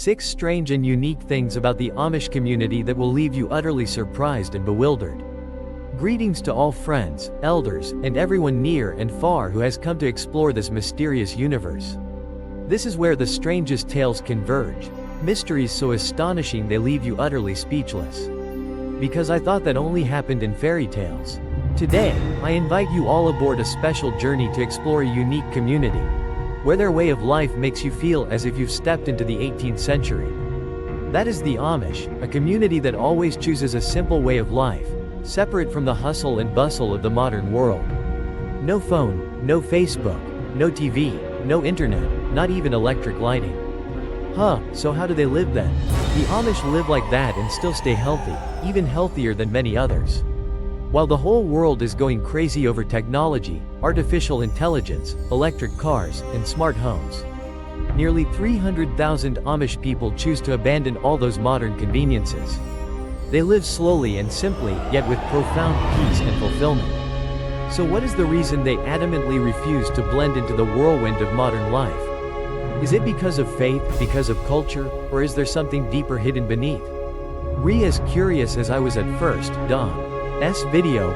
6 strange and unique things about the Amish community that will leave you utterly surprised and bewildered. Greetings to all friends, elders, and everyone near and far who has come to explore this mysterious universe. This is where the strangest tales converge, mysteries so astonishing they leave you utterly speechless. Because I thought that only happened in fairy tales. Today, I invite you all aboard a special journey to explore a unique community, where their way of life makes you feel as if you've stepped into the 18th century. That is the Amish, a community that always chooses a simple way of life, separate from the hustle and bustle of the modern world. No phone, no Facebook, no TV, no internet, not even electric lighting. So how do they live then? The Amish live like that and still stay healthy, even healthier than many others. While the whole world is going crazy over technology, artificial intelligence, electric cars, and smart homes, nearly 300,000 Amish people choose to abandon all those modern conveniences. They live slowly and simply, yet with profound peace and fulfillment. So what is the reason they adamantly refuse to blend into the whirlwind of modern life? Is it because of faith, because of culture, or is there something deeper hidden beneath? As curious as I was at first, Don's video,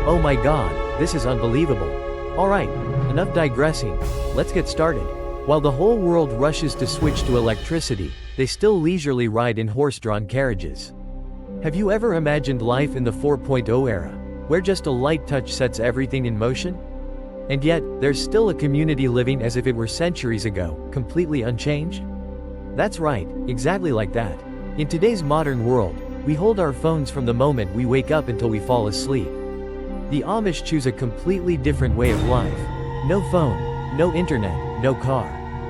oh my god, this is unbelievable. Alright, enough digressing, let's get started. While the whole world rushes to switch to electricity, they still leisurely ride in horse-drawn carriages. Have you ever imagined life in the 4.0 era, where just a light touch sets everything in motion? And yet, there's still a community living as if it were centuries ago, completely unchanged? That's right, exactly like that. In today's modern world, we hold our phones from the moment we wake up until we fall asleep. The Amish choose a completely different way of life. No phone, no internet, no car.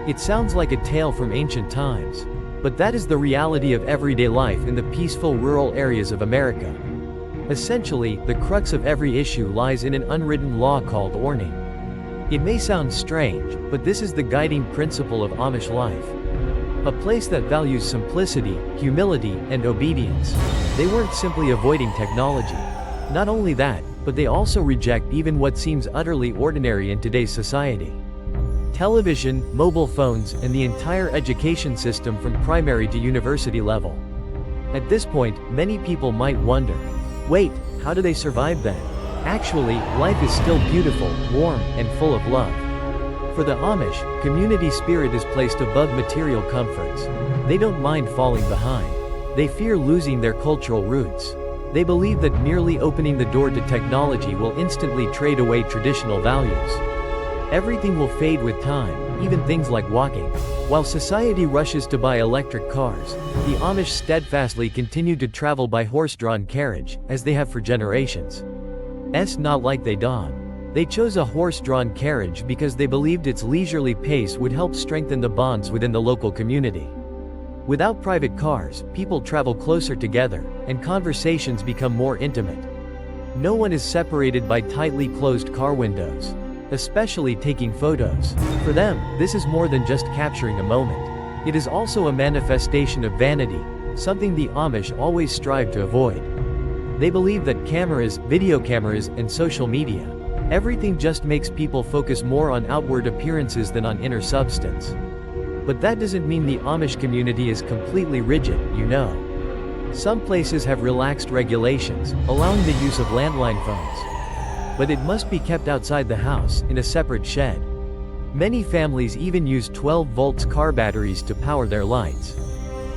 It sounds like a tale from ancient times. But that is the reality of everyday life in the peaceful rural areas of America. Essentially, the crux of every issue lies in an unwritten law called orning. It may sound strange, but this is the guiding principle of Amish life. A place that values simplicity, humility, and obedience. They weren't simply avoiding technology. Not only that, but they also reject even what seems utterly ordinary in today's society. Television, mobile phones, and the entire education system from primary to university level. At this point, many people might wonder, wait, how do they survive then? Actually, life is still beautiful, warm, and full of love. For the Amish, community spirit is placed above material comforts. They don't mind falling behind. They fear losing their cultural roots. They believe that merely opening the door to technology will instantly trade away traditional values. Everything will fade with time, even things like walking. While society rushes to buy electric cars, the Amish steadfastly continue to travel by horse-drawn carriage, as they have for generations. Not like they chose a horse-drawn carriage because they believed its leisurely pace would help strengthen the bonds within the local community. Without private cars, people travel closer together, and conversations become more intimate. No one is separated by tightly closed car windows, especially taking photos. For them, this is more than just capturing a moment. It is also a manifestation of vanity, something the Amish always strive to avoid. They believe that cameras, video cameras, and social media, everything just makes people focus more on outward appearances than on inner substance. But that doesn't mean the Amish community is completely rigid, you know. Some places have relaxed regulations, allowing the use of landline phones. But it must be kept outside the house, in a separate shed. Many families even use 12 volts car batteries to power their lights.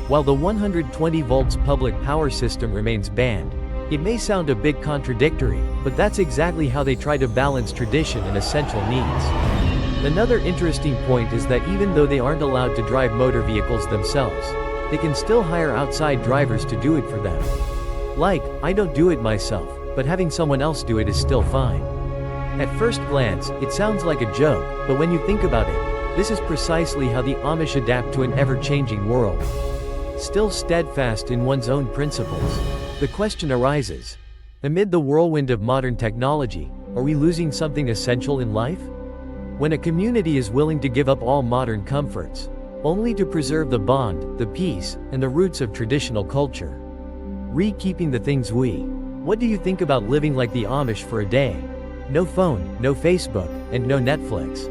While the 120 volts public power system remains banned, it may sound a bit contradictory, but that's exactly how they try to balance tradition and essential needs. Another interesting point is that even though they aren't allowed to drive motor vehicles themselves, they can still hire outside drivers to do it for them. I don't do it myself, but having someone else do it is still fine. At first glance, it sounds like a joke, but when you think about it, this is precisely how the Amish adapt to an ever-changing world. Still steadfast in one's own principles, the question arises, amid the whirlwind of modern technology, are we losing something essential in life? When a community is willing to give up all modern comforts, only to preserve the bond, the peace, and the roots of traditional culture. Keeping the things what do you think about living like the Amish for a day? No phone, no Facebook, and no Netflix.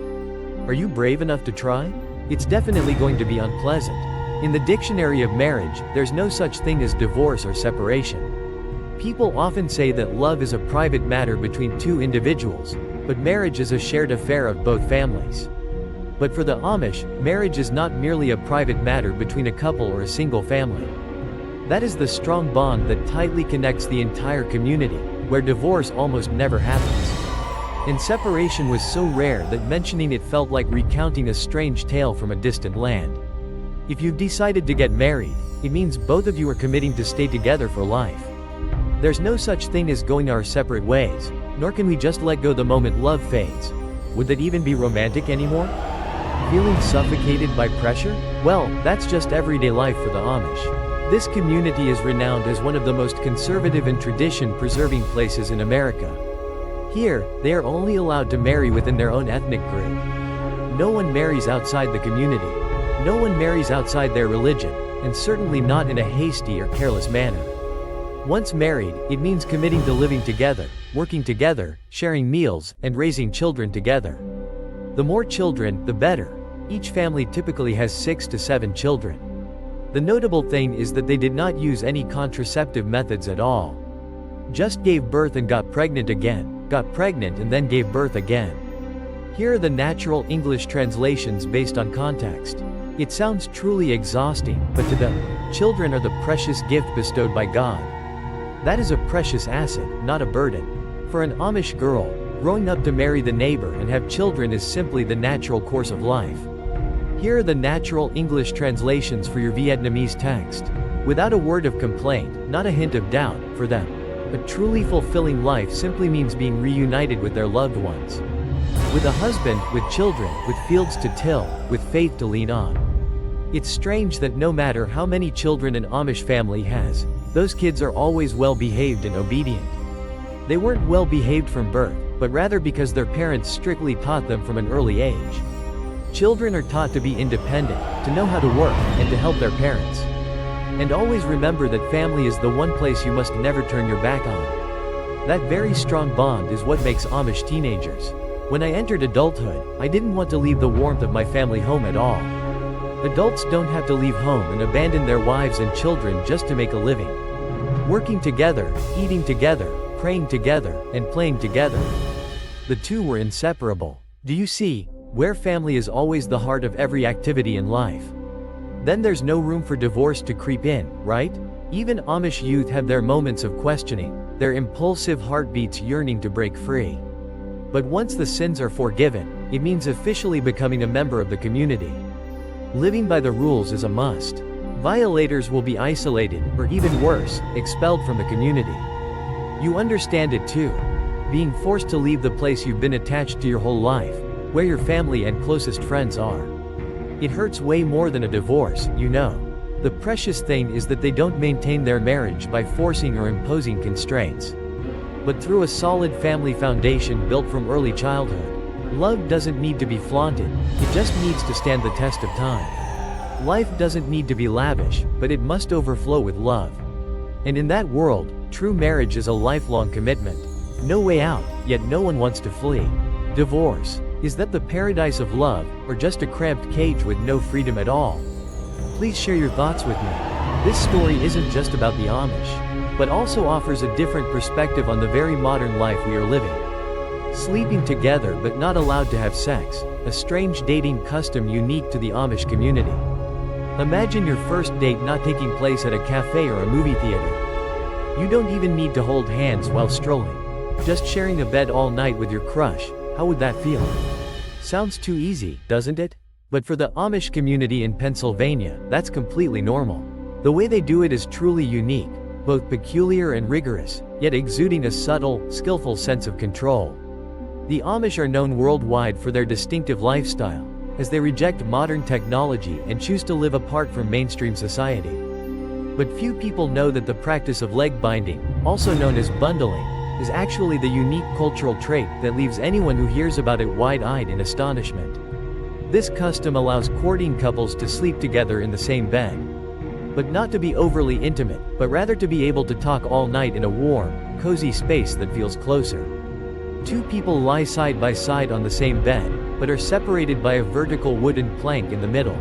Are you brave enough to try? It's definitely going to be unpleasant. In the dictionary of marriage, there's no such thing as divorce or separation. People often say that love is a private matter between two individuals, but marriage is a shared affair of both families. But for the Amish, marriage is not merely a private matter between a couple or a single family. That is the strong bond that tightly connects the entire community, where divorce almost never happens. And separation was so rare that mentioning it felt like recounting a strange tale from a distant land. If you've decided to get married, it means both of you are committing to stay together for life. There's no such thing as going our separate ways, nor can we just let go the moment love fades. Would that even be romantic anymore? Feeling suffocated by pressure? Well, that's just everyday life for the Amish. This community is renowned as one of the most conservative and tradition-preserving places in America. Here, they are only allowed to marry within their own ethnic group. No one marries outside the community. No one marries outside their religion, and certainly not in a hasty or careless manner. Once married, it means committing to living together, working together, sharing meals, and raising children together. The more children, the better. Each family typically has 6 to 7 children. The notable thing is that they did not use any contraceptive methods at all. Just gave birth and got pregnant again, got pregnant and then gave birth again. Here are the natural English translations based on context. It sounds truly exhausting, but to them, children are the precious gift bestowed by God. That is a precious asset, not a burden. For an Amish girl, growing up to marry the neighbor and have children is simply the natural course of life. Here are the natural English translations for your Vietnamese text. Without a word of complaint, not a hint of doubt, for them. A truly fulfilling life simply means being reunited with their loved ones. With a husband, with children, with fields to till, with faith to lean on. It's strange that no matter how many children an Amish family has, those kids are always well behaved and obedient. They weren't well behaved from birth, but rather because their parents strictly taught them from an early age. Children are taught to be independent, to know how to work, and to help their parents. And always remember that family is the one place you must never turn your back on. That very strong bond is what makes Amish teenagers. When I entered adulthood, I didn't want to leave the warmth of my family home at all. Adults don't have to leave home and abandon their wives and children just to make a living. Working together, eating together, praying together, and playing together. The two were inseparable. Do you see? Where family is always the heart of every activity in life. Then there's no room for divorce to creep in, right? Even Amish youth have their moments of questioning, their impulsive heartbeats yearning to break free. But once the sins are forgiven, it means officially becoming a member of the community. Living by the rules is a must. Violators will be isolated, or even worse, expelled from the community. You understand it too. Being forced to leave the place you've been attached to your whole life, where your family and closest friends are. It hurts way more than a divorce, you know. The precious thing is that they don't maintain their marriage by forcing or imposing constraints, but through a solid family foundation built from early childhood. Love doesn't need to be flaunted, it just needs to stand the test of time. Life doesn't need to be lavish, but it must overflow with love. And in that world, true marriage is a lifelong commitment. No way out, yet no one wants to flee. Divorce. Is that the paradise of love, or just a cramped cage with no freedom at all? Please share your thoughts with me. This story isn't just about the Amish, but also offers a different perspective on the very modern life we are living. Sleeping together but not allowed to have sex, a strange dating custom unique to the Amish community. Imagine your first date not taking place at a cafe or a movie theater. You don't even need to hold hands while strolling. Just sharing a bed all night with your crush, how would that feel? Sounds too easy, doesn't it? But for the Amish community in Pennsylvania, that's completely normal. The way they do it is truly unique, both peculiar and rigorous, yet exuding a subtle, skillful sense of control. The Amish are known worldwide for their distinctive lifestyle, as they reject modern technology and choose to live apart from mainstream society. But few people know that the practice of leg binding, also known as bundling, is actually the unique cultural trait that leaves anyone who hears about it wide-eyed in astonishment. This custom allows courting couples to sleep together in the same bed. But not to be overly intimate, but rather to be able to talk all night in a warm, cozy space that feels closer. Two people lie side by side on the same bed, but are separated by a vertical wooden plank in the middle.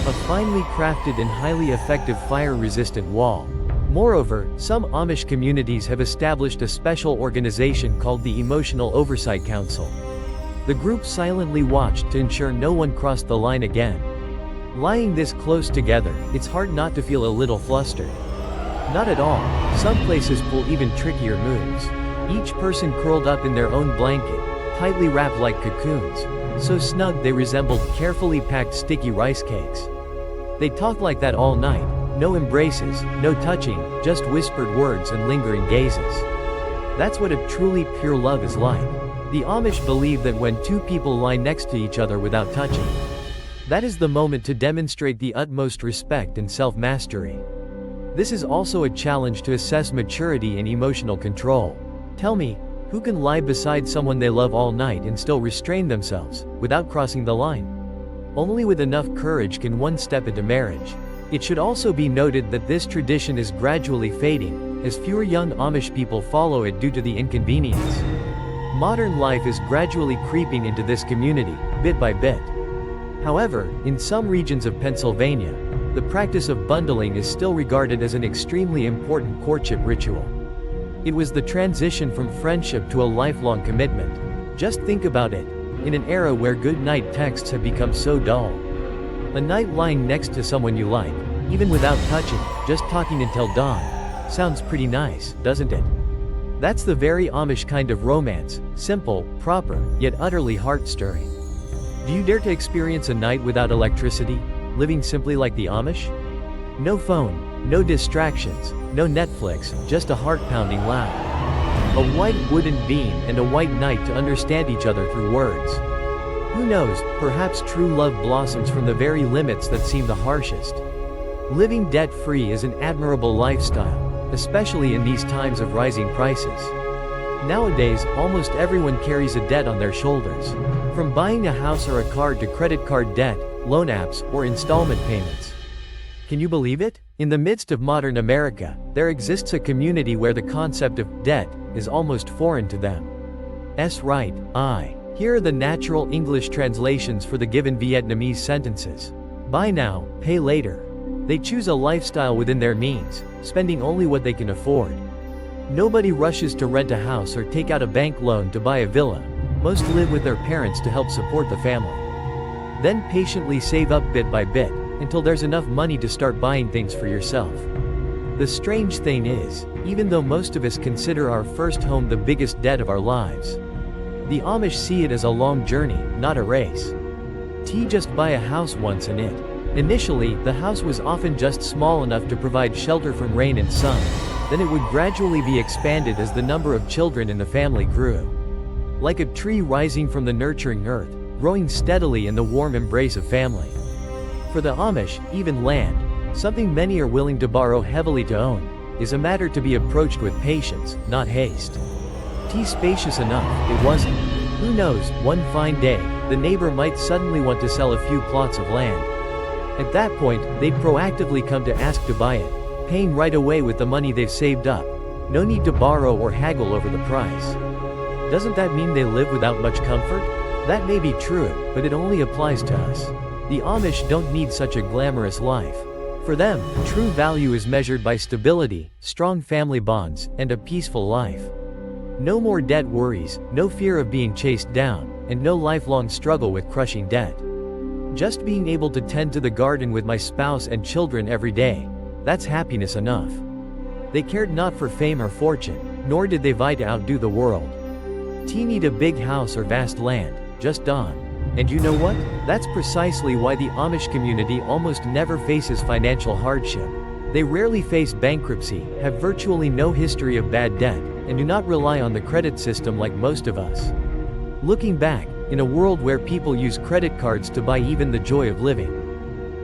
a finely crafted and highly effective fire-resistant wall. Moreover, some Amish communities have established a special organization called the Emotional Oversight Council. The group silently watched to ensure no one crossed the line again. Lying this close together, it's hard not to feel a little flustered. Not at all. Some places pull even trickier moves. Each person curled up in their own blanket, tightly wrapped like cocoons, so snug they resembled carefully packed sticky rice cakes. They talked like that all night. No embraces, no touching, just whispered words and lingering gazes. That's what a truly pure love is like. The Amish believe that when two people lie next to each other without touching, that is the moment to demonstrate the utmost respect and self-mastery. This is also a challenge to assess maturity and emotional control. Tell me, who can lie beside someone they love all night and still restrain themselves, without crossing the line? Only with enough courage can one step into marriage. It should also be noted that this tradition is gradually fading, as fewer young Amish people follow it due to the inconvenience. Modern life is gradually creeping into this community, bit by bit. However, in some regions of Pennsylvania, the practice of bundling is still regarded as an extremely important courtship ritual. It was the transition from friendship to a lifelong commitment. Just think about it, in an era where good-night texts have become so dull. A night lying next to someone you like, even without touching, just talking until dawn, sounds pretty nice, doesn't it? That's the very Amish kind of romance, simple, proper, yet utterly heart-stirring. Do you dare to experience a night without electricity, living simply like the Amish? No phone, no distractions, no Netflix, just a heart-pounding loud. A white wooden beam and a white night to understand each other through words. Who knows, perhaps true love blossoms from the very limits that seem the harshest. Living debt-free is an admirable lifestyle, especially in these times of rising prices. Nowadays, almost everyone carries a debt on their shoulders. From buying a house or a car to credit card debt, loan apps, or installment payments. Can you believe it? In the midst of modern America, there exists a community where the concept of debt is almost foreign to them. Right, Here are the natural English translations for the given Vietnamese sentences. Buy now, pay later. They choose a lifestyle within their means, spending only what they can afford. Nobody rushes to rent a house or take out a bank loan to buy a villa. Most live with their parents to help support the family. Then patiently save up bit by bit, until there's enough money to start buying things for yourself. The strange thing is, even though most of us consider our first home the biggest debt of our lives, the Amish see it as a long journey, not a race. Just buy a house once and it. Initially, the house was often just small enough to provide shelter from rain and sun. Then it would gradually be expanded as the number of children in the family grew. Like a tree rising from the nurturing earth, growing steadily in the warm embrace of family. For the Amish, even land, something many are willing to borrow heavily to own, is a matter to be approached with patience, not haste. Spacious enough, it wasn't. Who knows, one fine day, the neighbor might suddenly want to sell a few plots of land. At that point, they'd proactively come to ask to buy it, paying right away with the money they've saved up. No need to borrow or haggle over the price. Doesn't that mean they live without much comfort? That may be true, but it only applies to us. The Amish don't need such a glamorous life. For them, true value is measured by stability, strong family bonds, and a peaceful life. No more debt worries, no fear of being chased down, and no lifelong struggle with crushing debt. Just being able to tend to the garden with my spouse and children every day, that's happiness enough. They cared not for fame or fortune, nor did they vie to outdo the world. Need a big house or vast land, just on. And you know what? That's precisely why the Amish community almost never faces financial hardship. They rarely face bankruptcy, have virtually no history of bad debt, and do not rely on the credit system like most of us. Looking back, in a world where people use credit cards to buy even the joy of living,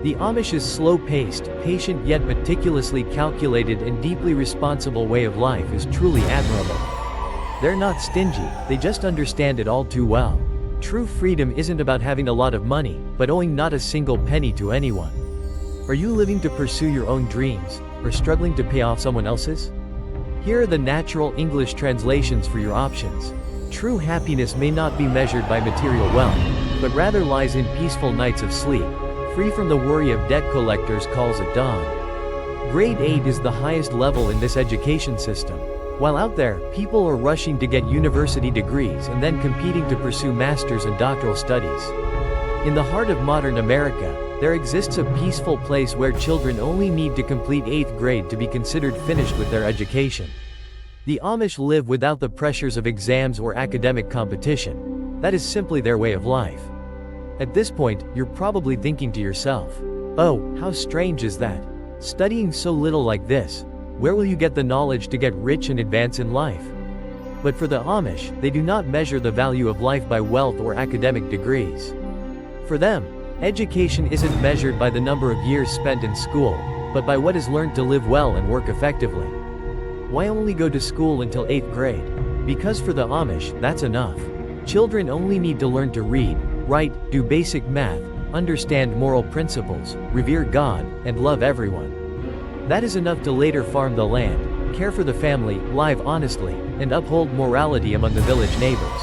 the Amish's slow-paced, patient yet meticulously calculated and deeply responsible way of life is truly admirable. They're not stingy, they just understand it all too well. True freedom isn't about having a lot of money, but owing not a single penny to anyone. Are you living to pursue your own dreams, or struggling to pay off someone else's? Here are the natural English translations for your options. True happiness may not be measured by material wealth, but rather lies in peaceful nights of sleep, free from the worry of debt collectors' calls at dawn. Grade 8 is the highest level in this education system. While out there, people are rushing to get university degrees and then competing to pursue master's and doctoral studies. In the heart of modern America, there exists a peaceful place where children only need to complete 8th grade to be considered finished with their education. The Amish live without the pressures of exams or academic competition. That is simply their way of life. At this point, you're probably thinking to yourself, "Oh, how strange is that? Studying so little like this, where will you get the knowledge to get rich and advance in life?" But for the Amish, they do not measure the value of life by wealth or academic degrees. For them, education isn't measured by the number of years spent in school, but by what is learned to live well and work effectively. Why only go to school until 8th grade? Because for the Amish, that's enough. Children only need to learn to read, write, do basic math, understand moral principles, revere God, and love everyone. That is enough to later farm the land, care for the family, live honestly, and uphold morality among the village neighbors.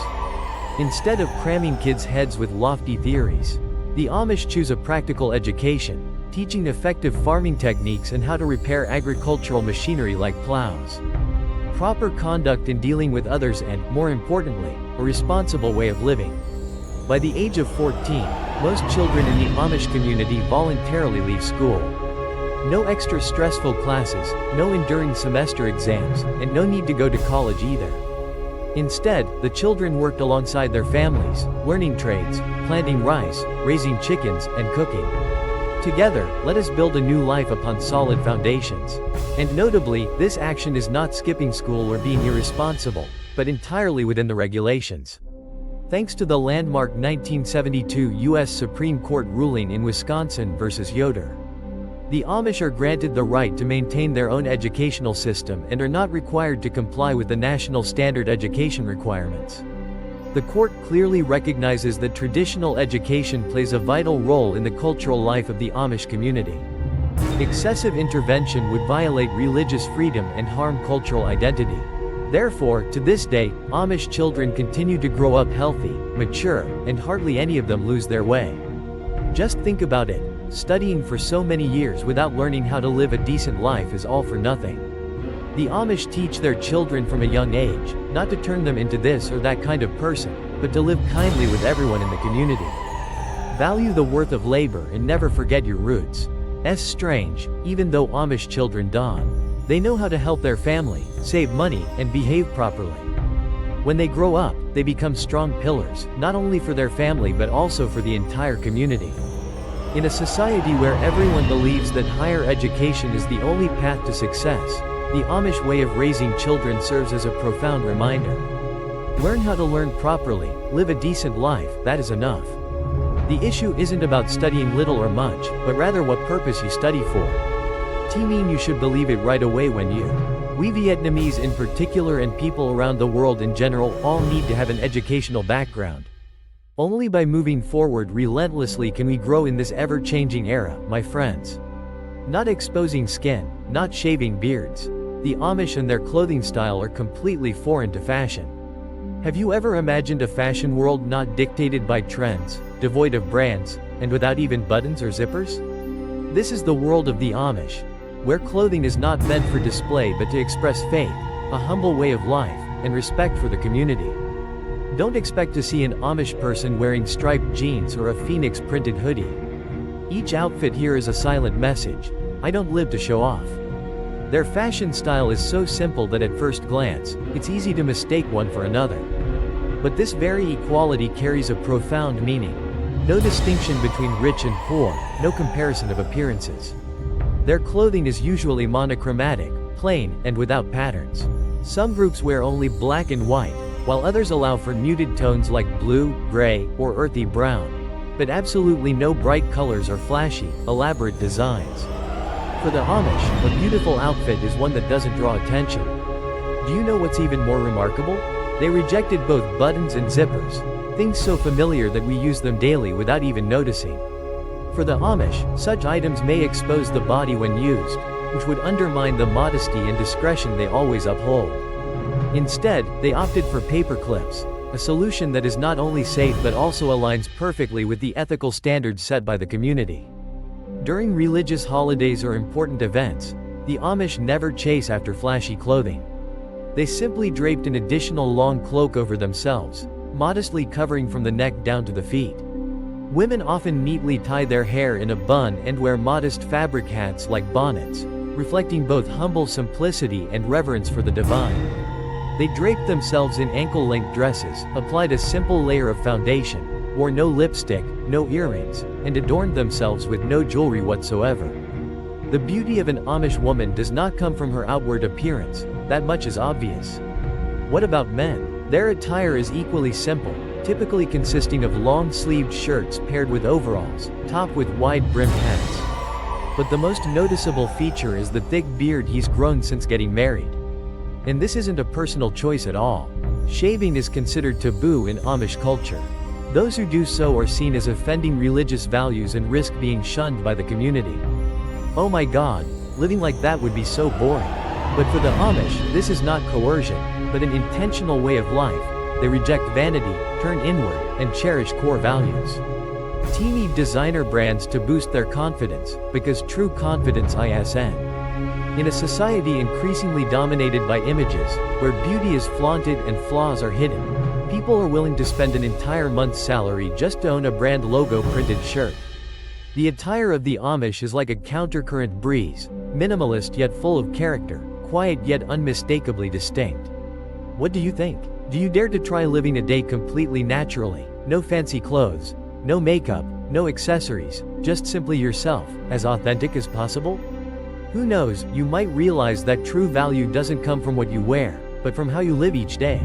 Instead of cramming kids' heads with lofty theories, the Amish choose a practical education, teaching effective farming techniques and how to repair agricultural machinery like plows. Proper conduct in dealing with others and, more importantly, a responsible way of living. By the age of 14, most children in the Amish community voluntarily leave school. No extra stressful classes, no enduring semester exams, and no need to go to college either. Instead, the children worked alongside their families, learning trades, planting rice, raising chickens, and cooking. Together, let us build a new life upon solid foundations. And notably, this action is not skipping school or being irresponsible, but entirely within the regulations. Thanks to the landmark 1972 U.S. Supreme Court ruling in Wisconsin versus Yoder. The Amish are granted the right to maintain their own educational system and are not required to comply with the national standard education requirements. The court clearly recognizes that traditional education plays a vital role in the cultural life of the Amish community. Excessive intervention would violate religious freedom and harm cultural identity. Therefore, to this day, Amish children continue to grow up healthy, mature, and hardly any of them lose their way. Just think about it. Studying for so many years without learning how to live a decent life is all for nothing. The Amish teach their children from a young age, not to turn them into this or that kind of person, but to live kindly with everyone in the community. Value the worth of labor and never forget your roots. Strange, even though Amish children don't. They know how to help their family, save money, and behave properly. When they grow up, they become strong pillars, not only for their family but also for the entire community. In a society where everyone believes that higher education is the only path to success, the Amish way of raising children serves as a profound reminder. Learn how to learn properly, live a decent life, that is enough. The issue isn't about studying little or much, but rather what purpose you study for. Mean you should believe it right away when we Vietnamese in particular and people around the world in general all need to have an educational background. Only by moving forward relentlessly can we grow in this ever-changing era, my friends. Not exposing skin, not shaving beards. The Amish and their clothing style are completely foreign to fashion. Have you ever imagined a fashion world not dictated by trends, devoid of brands, and without even buttons or zippers? This is the world of the Amish, where clothing is not meant for display but to express faith, a humble way of life, and respect for the community. Don't expect to see an Amish person wearing striped jeans or a phoenix printed hoodie. Each outfit here is a silent message: I don't live to show off. Their fashion style is so simple that at first glance, it's easy to mistake one for another. But this very equality carries a profound meaning. No distinction between rich and poor, no comparison of appearances. Their clothing is usually monochromatic, plain, and without patterns. Some groups wear only black and white, while others allow for muted tones like blue, gray, or earthy brown. But absolutely no bright colors or flashy, elaborate designs. For the Amish, a beautiful outfit is one that doesn't draw attention. Do you know what's even more remarkable? They rejected both buttons and zippers, things so familiar that we use them daily without even noticing. For the Amish, such items may expose the body when used, which would undermine the modesty and discretion they always uphold. Instead, they opted for paper clips, a solution that is not only safe but also aligns perfectly with the ethical standards set by the community. During religious holidays or important events, the Amish never chase after flashy clothing. They simply draped an additional long cloak over themselves, modestly covering from the neck down to the feet. Women often neatly tie their hair in a bun and wear modest fabric hats like bonnets, reflecting both humble simplicity and reverence for the divine. They draped themselves in ankle-length dresses, applied a simple layer of foundation, wore no lipstick, no earrings, and adorned themselves with no jewelry whatsoever. The beauty of an Amish woman does not come from her outward appearance, that much is obvious. What about men? Their attire is equally simple, typically consisting of long-sleeved shirts paired with overalls, topped with wide-brimmed hats. But the most noticeable feature is the thick beard he's grown since getting married. And this isn't a personal choice at all. Shaving is considered taboo in Amish culture. Those who do so are seen as offending religious values and risk being shunned by the community. Oh my God, living like that would be so boring. But for the Amish, this is not coercion, but an intentional way of life. They reject vanity, turn inward, and cherish core values. Team need designer brands to boost their confidence, because true confidence ISN. In a society increasingly dominated by images, where beauty is flaunted and flaws are hidden, people are willing to spend an entire month's salary just to own a brand logo printed shirt. The attire of the Amish is like a countercurrent breeze, minimalist yet full of character, quiet yet unmistakably distinct. What do you think? Do you dare to try living a day completely naturally, no fancy clothes, no makeup, no accessories, just simply yourself, as authentic as possible? Who knows, you might realize that true value doesn't come from what you wear, but from how you live each day.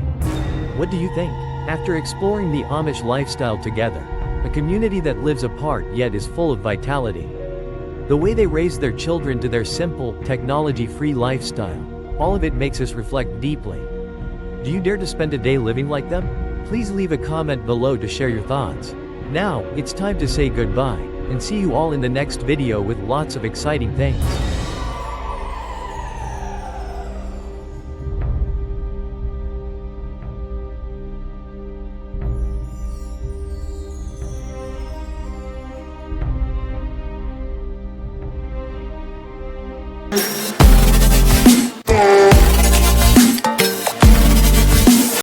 What do you think? After exploring the Amish lifestyle together, a community that lives apart yet is full of vitality. The way they raise their children to their simple, technology-free lifestyle, all of it makes us reflect deeply. Do you dare to spend a day living like them? Please leave a comment below to share your thoughts. Now, it's time to say goodbye, and see you all in the next video with lots of exciting things.